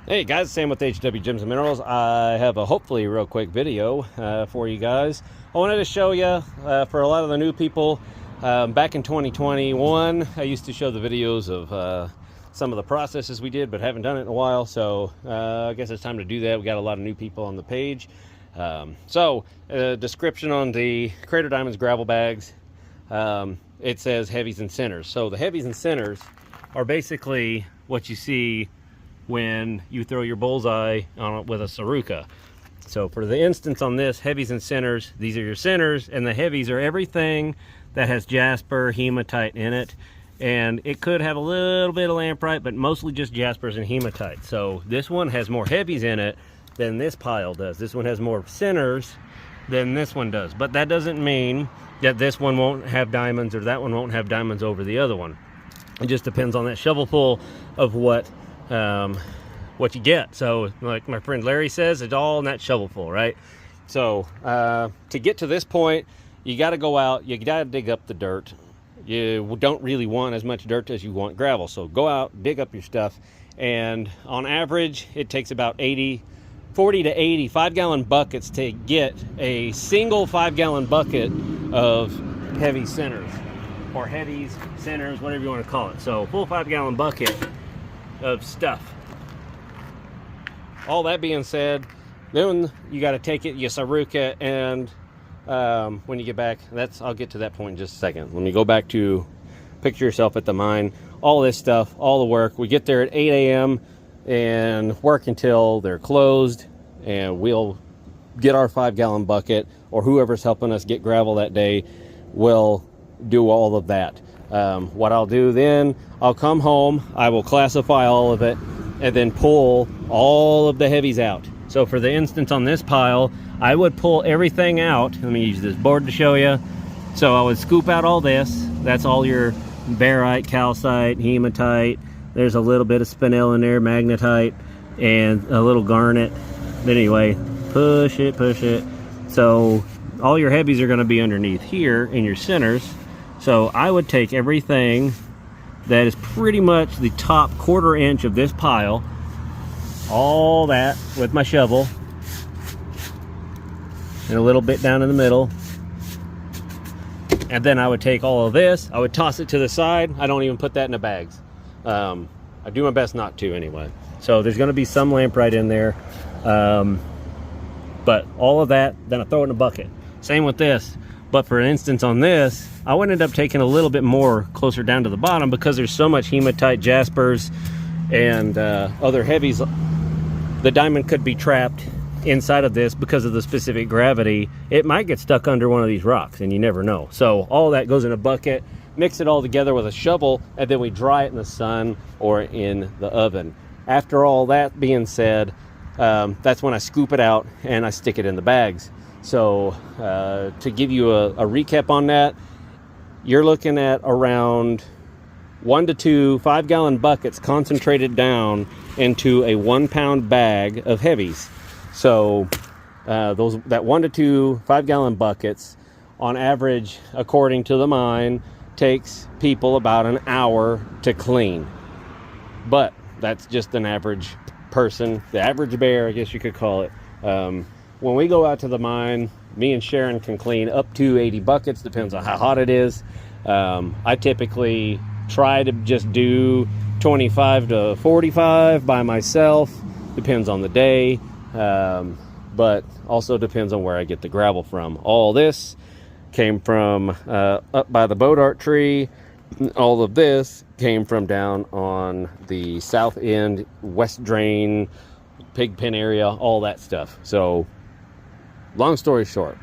Hey guys, Sam with AHW Gems and Minerals. I have a hopefully real quick video for you guys. I wanted to show you for a lot of the new people, back in 2021, I used to show the videos of some of the processes we did, but haven't done it in a while. So I guess it's time to do that. We got a lot of new people on the page. Description on the Crater Diamonds gravel bags. It says heavies and centers. So the heavies and centers are basically what you see when you throw your bullseye on it with a Saruka. So for the instance on this, heavies and centers, these are your centers, and the heavies are everything that has jasper, hematite in it. And it could have a little bit of lamprite, but mostly just jaspers and hematite. So this one has more heavies in it than this pile does. This one has more centers than this one does. But that doesn't mean that this one won't have diamonds or that one won't have diamonds over the other one. It just depends on that shovelful of what you get. So like my friend Larry says, it's all in that shovelful, right? So to get to this point, you got to go out, you got to dig up the dirt. You don't really want as much dirt as you want gravel, so go out, dig up your stuff, and on average it takes about 40 to 80 5-gallon buckets to get a single 5-gallon bucket of heavy centers, or heavies, centers, whatever you want to call it. So full 5-gallon bucket of stuff. All that being said, then you got to take it, you Saruka, and when you get back, I'll get to that point in just a second. When you go back to picture yourself at the mine, all this stuff, all the work, we get there at 8 a.m. and work until they're closed, and we'll get our 5-gallon bucket, or whoever's helping us get gravel that day will do all of that. What I'll do then, I'll come home, I will classify all of it, and then pull all of the heavies out. So for the instance on this pile, I would pull everything out. Let me use this board to show you. So I would scoop out all this. That's all your barite, calcite, hematite. There's a little bit of spinel in there, magnetite, and a little garnet. But anyway, push it. So all your heavies are going to be underneath here in your centers. So I would take everything that is pretty much the top 1/4 inch of this pile, all that with my shovel, and a little bit down in the middle. And then I would take all of this, I would toss it to the side. I don't even put that in the bags. I do my best not to anyway. So there's going to be some lamprite in there. But all of that, then I throw it in a bucket. Same with this. But for instance on this, I would end up taking a little bit more closer down to the bottom because there's so much hematite, jaspers, and other heavies. The diamond could be trapped inside of this because of the specific gravity. It might get stuck under one of these rocks, and you never know. So all that goes in a bucket, mix it all together with a shovel, and then we dry it in the sun or in the oven. After all that being said, that's when I scoop it out and I stick it in the bags. So to give you a recap on that, you're looking at around 1 to 2 5-gallon buckets concentrated down into a 1-pound bag of heavies. So that 1 to 2 5-gallon buckets on average, according to the mine, takes people about an hour to clean. But that's just an average person, the average bear, I guess you could call it. When we go out to the mine, me and Sharon can clean up to 80 buckets, depends on how hot it is. I typically try to just do 25 to 45 by myself, depends on the day, but also depends on where I get the gravel from. All this came from up by the boat art tree. All of this came from down on the south end, west drain, pig pen area, all that stuff. So long story short,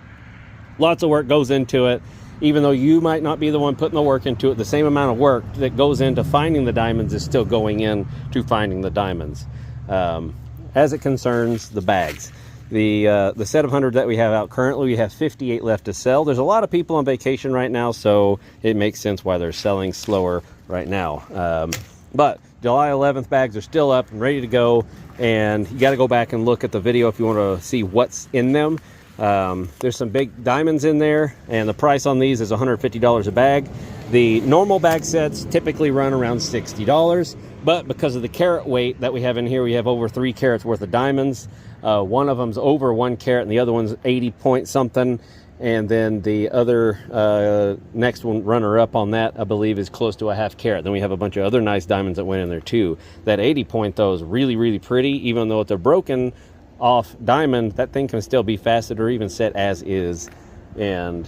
lots of work goes into it. Even though you might not be the one putting the work into it, the same amount of work that goes into finding the diamonds is still going into finding the diamonds. As it concerns the bags, the set of 100 that we have out currently, we have 58 left to sell. There's a lot of people on vacation right now, so it makes sense why they're selling slower right now. But July 11th bags are still up and ready to go, and you got to go back and look at the video if you want to see what's in them. There's some big diamonds in there, and the price on these is $150 a bag. The normal bag sets typically run around $60. But because of the carat weight that we have in here, we have over 3 carats worth of diamonds. One of them's over 1 carat and the other one's 80 point something. And then the other next one, runner up on that, I believe, is close to a 1/2 carat. Then we have a bunch of other nice diamonds that went in there too. That 80 point though is really, really pretty. Even though it's a broken off diamond, that thing can still be faceted or even set as is. And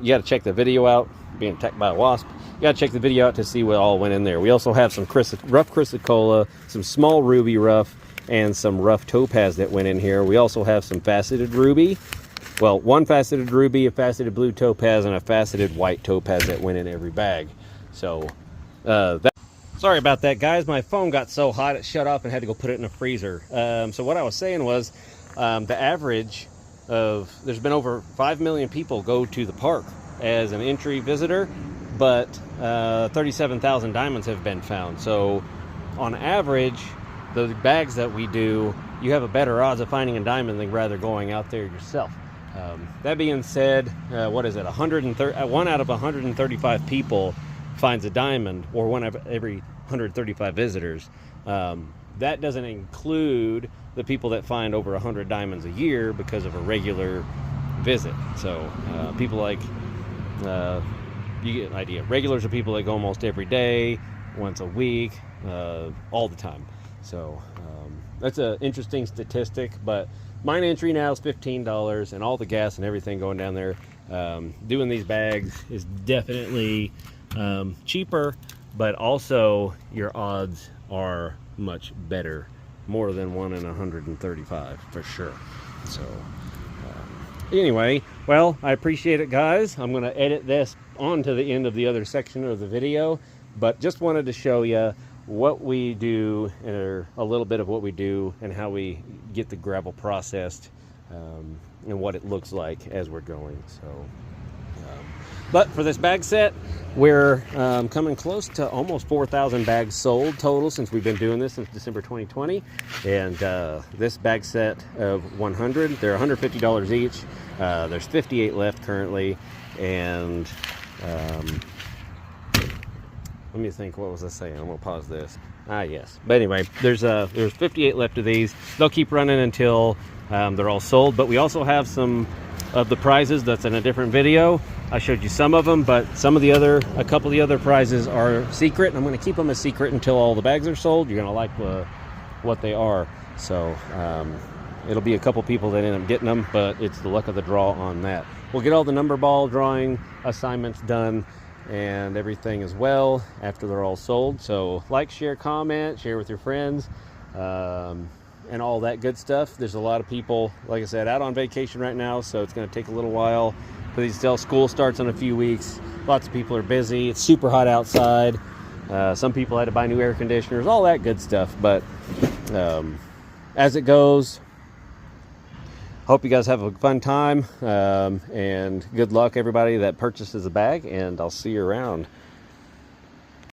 you got to check the video out. Being attacked by a wasp, you got to check the video out to see what all went in there. We also have some rough chrysocolla, some small ruby rough, and some rough topaz that went in here. We also have some faceted ruby. Well, 1 faceted ruby, a faceted blue topaz, and a faceted white topaz that went in every bag. So, sorry about that, guys. My phone got so hot it shut off and had to go put it in a freezer. So what I was saying was, the average of, there's been over 5 million people go to the park as an entry visitor, but 37,000 diamonds have been found. So, on average, the bags that we do, you have a better odds of finding a diamond than rather going out there yourself. That being said, what is it? 1 out of 135 people finds a diamond, or 1 out of every 135 visitors. That doesn't include the people that find over 100 diamonds a year because of a regular visit. So people like, you get an idea. Regulars are people that go almost every day, once a week, all the time. So that's an interesting statistic, but mine entry now is $15, and all the gas and everything going down there. Doing these bags is definitely cheaper, but also your odds are much better. More than 1 in 135 for sure. So anyway, well, I appreciate it, guys. I'm going to edit this on to the end of the other section of the video, but just wanted to show you what we do, or a little bit of what we do, and how we get the gravel processed, and what it looks like as we're going. So but for this bag set, we're coming close to almost 4,000 bags sold total since we've been doing this since December 2020. And this bag set of 100, they're $150 each. There's 58 left currently, and let me think, what was I saying? I'm gonna pause this. Yes. But anyway, there's 58 left of these. They'll keep running until they're all sold. But we also have some of the prizes that's in a different video. I showed you some of them, but a couple of the other prizes are secret. I'm gonna keep them a secret until all the bags are sold. You're gonna like what they are. So it'll be a couple people that end up getting them, but it's the luck of the draw on that. We'll get all the number ball drawing assignments done and everything as well after they're all sold. So like, share, comment, share with your friends, and all that good stuff. There's a lot of people, like I said, out on vacation right now, so it's going to take a little while for these till school starts in a few weeks. Lots of people are busy. It's super hot outside. Some people had to buy new air conditioners, all that good stuff. But as it goes, hope you guys have a fun time, and good luck everybody that purchases a bag, and I'll see you around.